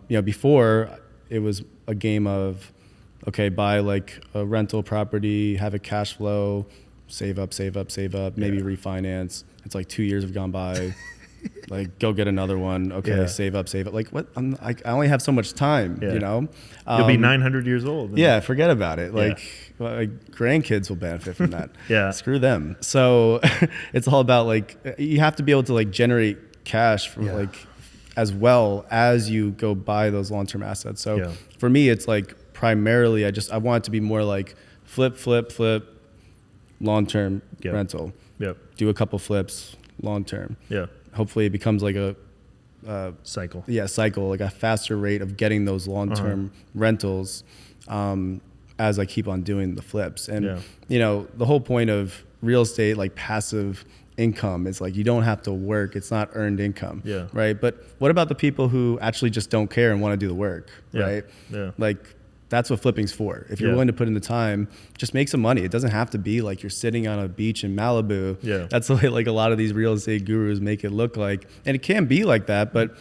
before it was a game of buy like a rental property, have a cash flow, save up, maybe refinance. It's like 2 years have gone by. Like go get another one. Save up. Like what? I only have so much time. You'll be 900 years old. Yeah, forget about it. Like my grandkids will benefit from that. Screw them. So it's all about like you have to be able to like generate cash from like as well as you go buy those long-term assets. So for me, it's like primarily I want it to be more like flip, long-term rental. Do a couple flips, long-term. Hopefully it becomes like a cycle. Yeah, cycle, like a faster rate of getting those long-term rentals as I keep on doing the flips. And you know, the whole point of real estate, like passive income, is like you don't have to work. It's not earned income, right? But what about the people who actually just don't care and want to do the work, right? Like that's what flipping's for. If you're willing to put in the time, just make some money. It doesn't have to be like you're sitting on a beach in Malibu. That's the way like a lot of these real estate gurus make it look like. And it can be like that, but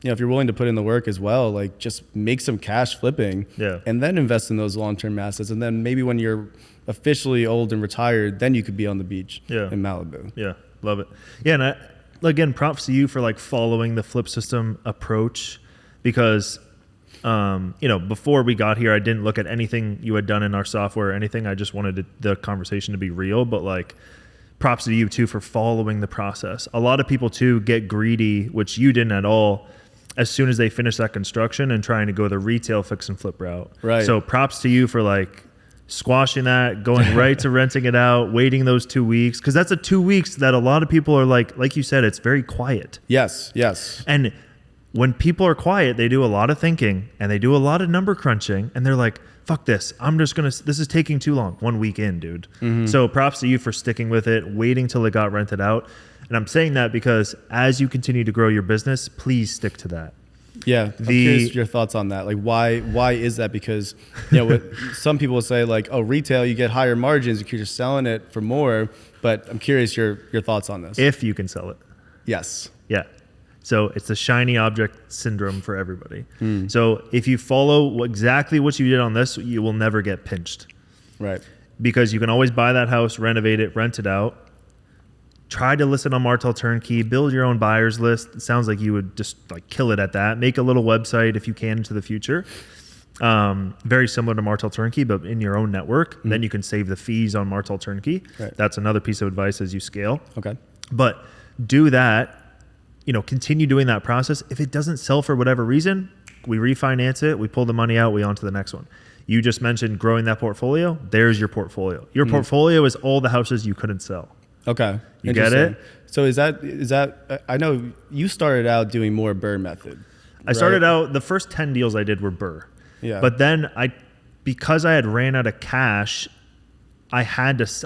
you know, if you're willing to put in the work as well, like just make some cash flipping and then invest in those long-term assets. And then maybe when you're officially old and retired, then you could be on the beach in Malibu. Yeah, love it. Yeah, and again, props to you for like following the FlipSystem approach, because you know, before we got here, I didn't look at anything you had done in our software or anything. I just wanted the conversation to be real, but like props to you too for following the process. A lot of people too get greedy, which you didn't at all, as soon as they finish that construction and trying to go the retail fix and flip route. Right. So props to you for like squashing that, going right to renting it out, waiting those 2 weeks. Cause that's a 2 weeks that a lot of people are like you said, it's very quiet. Yes. And when people are quiet, they do a lot of thinking and they do a lot of number crunching, and they're like, fuck this. This is taking too long. 1 week in, dude. So props to you for sticking with it, waiting till it got rented out. And I'm saying that because as you continue to grow your business, please stick to that. Yeah, I'm curious your thoughts on that. Like, why is that? Because, you know, some people will say like, oh, retail, you get higher margins because you're selling it for more. But I'm curious your thoughts on this. If you can sell it. Yes. Yeah. So it's the shiny object syndrome for everybody. So if you follow exactly what you did on this, you will never get pinched. Right. Because you can always buy that house, renovate it, rent it out. Try to list it on Martel Turnkey, build your own buyers list. It sounds like you would just like kill it at that. Make a little website if you can into the future. Very similar to Martel Turnkey, but in your own network. Then you can save the fees on Martel Turnkey. Right. That's another piece of advice as you scale. Okay. But do that, you know, continue doing that process. If it doesn't sell for whatever reason, we refinance it, we pull the money out, we on to the next one. You just mentioned growing that portfolio. There's your portfolio. Your portfolio is all the houses you couldn't sell. Okay. You get it? So is that I know you started out doing more BRRRR method. I started out, the first 10 deals I did were BRRRR. Yeah. But then because I had ran out of cash, I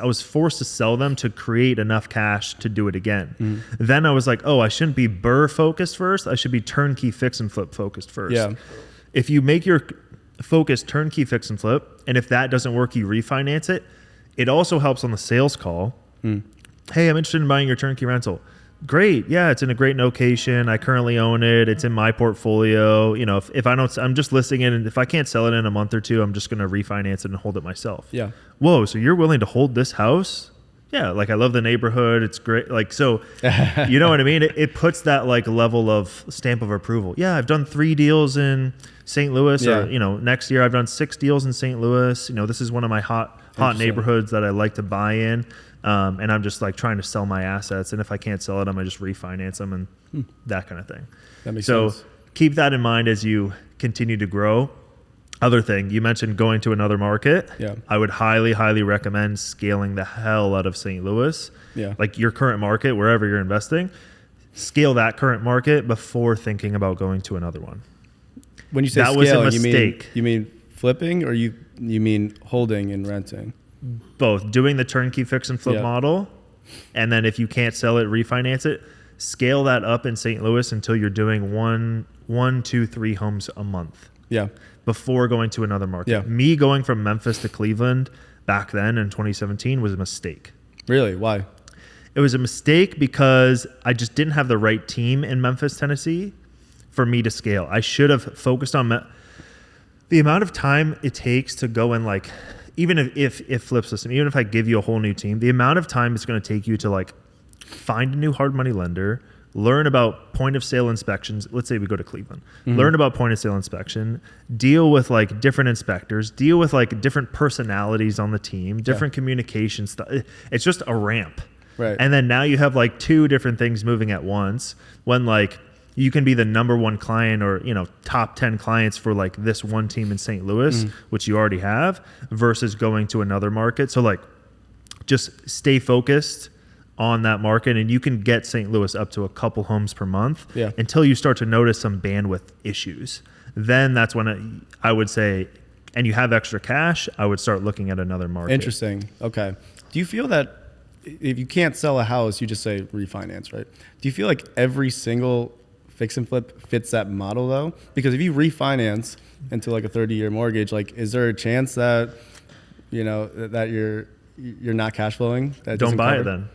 was forced to sell them to create enough cash to do it again. Then I was like, oh, I shouldn't be BRRRR focused first. I should be turnkey fix and flip focused first. Yeah. If you make your focus turnkey fix and flip, and if that doesn't work, you refinance it. It also helps on the sales call. Hey, I'm interested in buying your turnkey rental. Great. Yeah, it's in a great location. I currently own it. It's in my portfolio. You know, if I don't, I'm just listing it. And if I can't sell it in a month or two, I'm just going to refinance it and hold it myself. Yeah. Whoa. So you're willing to hold this house? Yeah. Like I love the neighborhood. It's great. Like, so you know what I mean? It puts that like level of stamp of approval. Yeah. I've done 3 deals in St. Louis or, you know, next year I've done 6 deals in St. Louis. You know, this is one of my hot neighborhoods that I like to buy in. And I'm just like trying to sell my assets. And if I can't sell it, I just refinance them and that kind of thing. That makes sense. Keep that in mind as you continue to grow. Other thing, you mentioned going to another market. Yeah. I would highly, highly recommend scaling the hell out of St. Louis. Yeah. Like your current market, wherever you're investing, scale that current market before thinking about going to another one. When you say that scaling, was a mistake. You mean flipping, or you mean holding and renting? Both. Doing the turnkey fix and flip model, and then if you can't sell it, refinance it. Scale that up in St. Louis until you're doing one, 2, 3 homes a month. Yeah. Before going to another market. Yeah. Me going from Memphis to Cleveland back then in 2017 was a mistake. Really? Why? It was a mistake because I just didn't have the right team in Memphis, Tennessee for me to scale. I should have focused on the amount of time it takes to go and like, even if FlipSystem, even if I give you a whole new team, the amount of time it's going to take you to like find a new hard money lender, learn about point of sale inspections. Let's say we go to Cleveland, learn about point of sale inspection, deal with like different inspectors, deal with like different personalities on the team, different communication stuff. It's just a ramp. Right. And then now you have like 2 different things moving at once when like you can be the number 1 client or, you know, top 10 clients for like this one team in St. Louis, which you already have, versus going to another market. So like just stay focused on that market, and you can get St. Louis up to a couple homes per month Yeah. until you start to notice some bandwidth issues. Then that's when I would say, and you have extra cash, I would start looking at another market. Interesting. Okay. Do you feel that if you can't sell a house, you just say refinance, right? Do you feel like every single fix and flip fits that model though? Because if you refinance into like a 30-year mortgage, like is there a chance that, you know, that you're not cash flowing? That Don't doesn't buy cover? it then.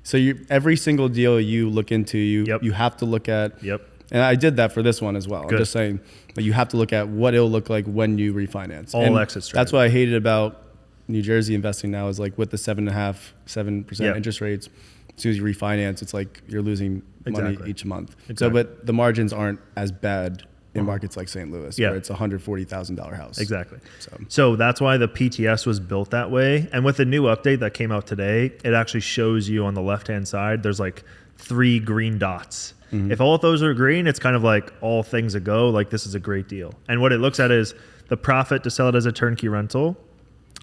So every single deal you look into, you have to look at. Yep. And I did that for this one as well. Good. I'm just saying that you have to look at what it'll look like when you refinance. All and exit strategy. that's what I hated about New Jersey investing now is like with the 7% interest rates. As soon as you refinance, it's like you're losing money Exactly. each month. Exactly. So, but the margins aren't as bad in markets like St. Louis, Yeah. where it's a $140,000 house. Exactly. So. So that's why the PTS was built that way. And with the new update that came out today, it actually shows you on the left-hand side, there's like 3 green dots. If all of those are green, it's kind of like all things a go, like this is a great deal. And what it looks at is the profit to sell it as a turnkey rental,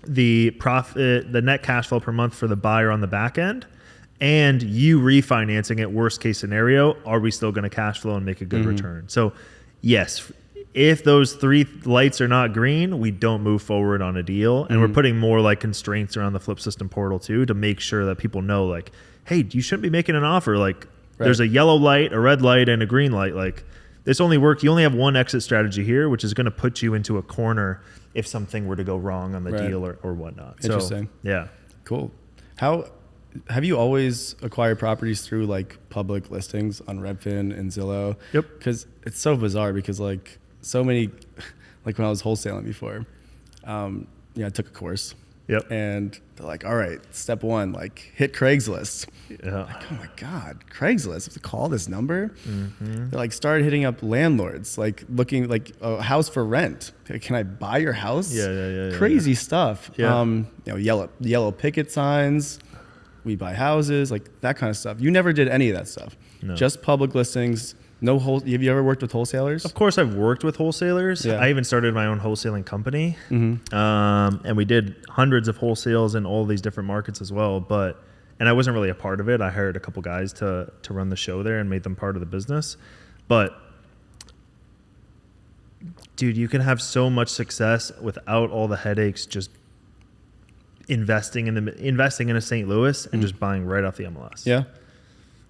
the profit, the net cash flow per month for the buyer on the back end, and you refinancing it, worst case scenario, are we still going to cash flow and make a good return? So yes, if those 3 lights are not green, we don't move forward on a deal. And we're putting more like constraints around the FlipSystem portal too, to make sure that people know like, hey, you shouldn't be making an offer. Like there's a yellow light, a red light, and a green light. Like this only works. You only have one exit strategy here, which is going to put you into a corner if something were to go wrong on the deal or whatnot. Interesting. So, yeah. Cool. How have you always acquired properties through like public listings on Redfin and Zillow? Yep. Because it's so bizarre because like so many, like when I was wholesaling before, I took a course. Yep. And they're like, all right, step 1, like hit Craigslist. Yeah. Like, oh my God, Craigslist, I have to call this number. They like started hitting up landlords, like looking like a house for rent. Can I buy your house? Yeah. Crazy stuff. Yeah. Yellow picket signs. We buy houses, like that kind of stuff. You never did any of that stuff. No. Just public listings. Have you ever worked with wholesalers? Of course, I've worked with wholesalers. Yeah. I even started my own wholesaling company, and we did hundreds of wholesales in all these different markets as well. And I wasn't really a part of it. I hired a couple guys to run the show there and made them part of the business. But dude, you can have so much success without all the headaches. Just investing in a St. Louis and just buying right off the MLS. Yeah.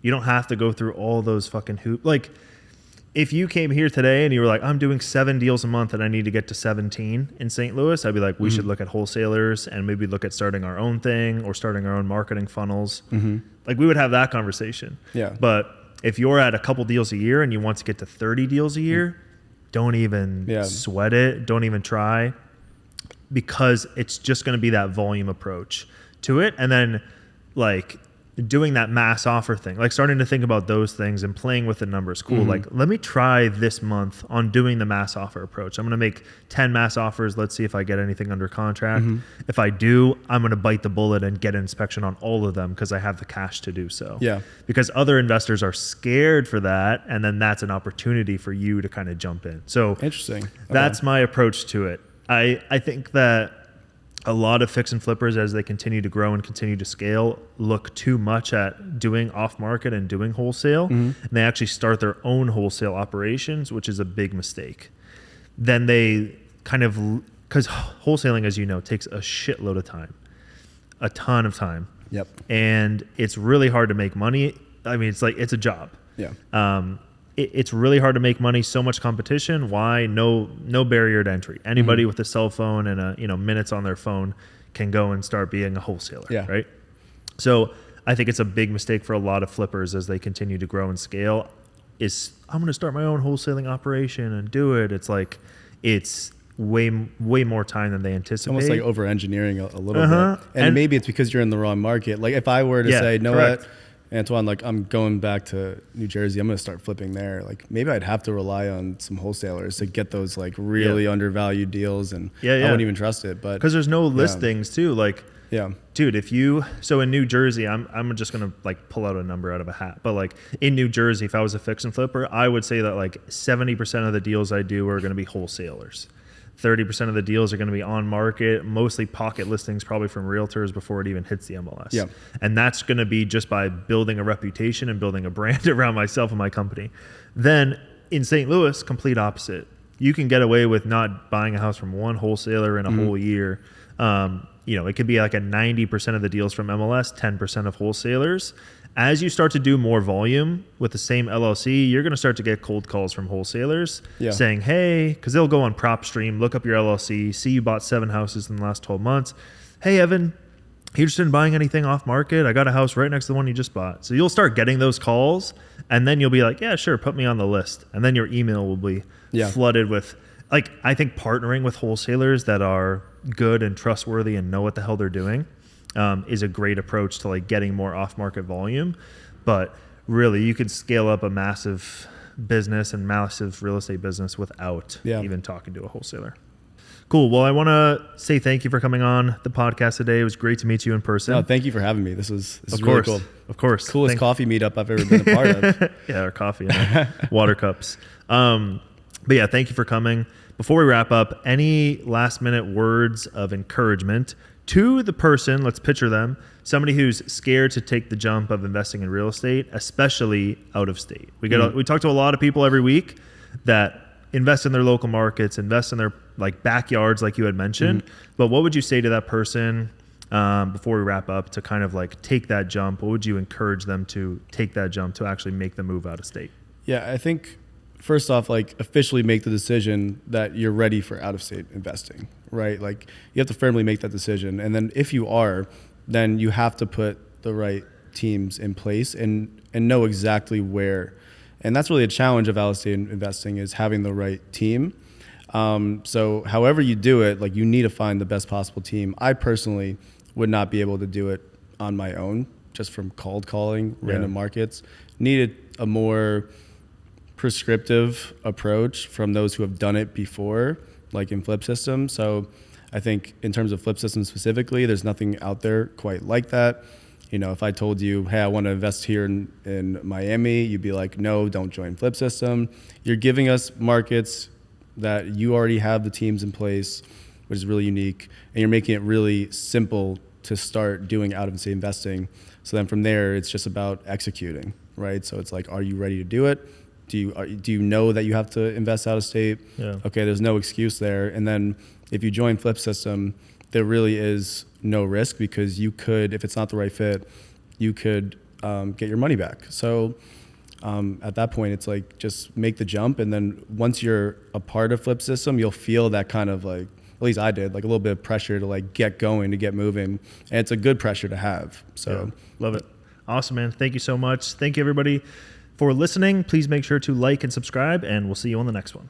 You don't have to go through all those fucking hoops. Like, if you came here today and you were like, I'm doing 7 deals a month and I need to get to 17 in St. Louis, I'd be like, we should look at wholesalers and maybe look at starting our own thing or starting our own marketing funnels. Like, we would have that conversation. Yeah. But if you're at a couple deals a year and you want to get to 30 deals a year, don't even sweat it. Don't even try, because it's just going to be that volume approach to it. And then like doing that mass offer thing, like starting to think about those things and playing with the numbers. Cool. Like, let me try this month on doing the mass offer approach. I'm going to make 10 mass offers. Let's see if I get anything under contract. If I do, I'm going to bite the bullet and get an inspection on all of them because I have the cash to do so. Yeah. Because other investors are scared for that. And then that's an opportunity for you to kind of jump in. So Interesting. That's my approach to it. I think that a lot of fix and flippers, as they continue to grow and continue to scale, look too much at doing off market and doing wholesale. And they actually start their own wholesale operations, which is a big mistake. Then they kind of, because wholesaling, as you know, takes a shitload of time, a ton of time. Yep. And it's really hard to make money. I mean, it's like, it's a job. Yeah. It's really hard to make money. So much competition. Why? No barrier to entry. Anybody with a cell phone and minutes on their phone can go and start being a wholesaler. Yeah. Right. So I think it's a big mistake for a lot of flippers as they continue to grow and scale. Is I'm going to start my own wholesaling operation and do it. It's like it's way more time than they anticipate. Almost like over engineering a little bit. And maybe it's because you're in the wrong market. Like if I were to say, no, what, Antoine, like I'm going back to New Jersey, I'm going to start flipping there. Like maybe I'd have to rely on some wholesalers to get those like really undervalued deals, and I wouldn't even trust it. But because there's no listings too. Like, dude, so in New Jersey, I'm just going to like pull out a number out of a hat. But like in New Jersey, if I was a fix and flipper, I would say that like 70% of the deals I do are going to be wholesalers. 30% of the deals are going to be on market, mostly pocket listings, probably from realtors before it even hits the MLS. Yeah. And that's going to be just by building a reputation and building a brand around myself and my company. Then in St. Louis, complete opposite. You can get away with not buying a house from one wholesaler in a whole year. It could be like a 90% of the deals from MLS, 10% of wholesalers. As you start to do more volume with the same LLC, you're going to start to get cold calls from wholesalers saying, hey, because they'll go on PropStream, look up your LLC, see you bought 7 houses in the last 12 months. Hey, Evan, you interested in buying anything off market? I got a house right next to the one you just bought. So you'll start getting those calls, and then you'll be like, yeah, sure, put me on the list. And then your email will be flooded with, I think partnering with wholesalers that are good and trustworthy and know what the hell they're doing is a great approach to getting more off-market volume. But really, you could scale up a massive business and massive real estate business without even talking to a wholesaler. Cool. Well, I want to say thank you for coming on the podcast today. It was great to meet you in person. No, thank you for having me. This is really cool. Of course. Coolest coffee meetup I've ever been a part of. Yeah, our coffee and water cups. But yeah, thank you for coming. Before we wrap up, any last minute words of encouragement to the person, let's picture them, somebody who's scared to take the jump of investing in real estate, especially out of state. We talk to a lot of people every week that invest in their local markets, invest in their backyards, like you had mentioned. But what would you say to that person before we wrap up to kind of take that jump? What would you encourage them to take that jump to actually make the move out of state? Yeah, I think first off, officially make the decision that you're ready for out-of-state investing, right? You have to firmly make that decision. And then if you are, then you have to put the right teams in place and know exactly where. And that's really a challenge of out-of-state investing, is having the right team. So however you do it, you need to find the best possible team. I personally would not be able to do it on my own, just from cold calling random markets. Needed a more prescriptive approach from those who have done it before, like in FlipSystem. So I think in terms of FlipSystem specifically, there's nothing out there quite like that. If I told you, hey, I want to invest here in Miami, you'd be like, no, don't join FlipSystem. You're giving us markets that you already have the teams in place, which is really unique, and you're making it really simple to start doing out-of-state investing. So then from there, it's just about executing, right? So it's are you ready to do it? Do you know that you have to invest out of state? Yeah. Okay, there's no excuse there. And then if you join FlipSystem, there really is no risk, because you could, if it's not the right fit, you could get your money back. So at that point, it's just make the jump. And then once you're a part of FlipSystem, you'll feel that kind of at least I did, a little bit of pressure to get going, to get moving. And it's a good pressure to have. So love it. Awesome, man. Thank you so much. Thank you, everybody, for listening. Please make sure to like and subscribe, and we'll see you on the next one.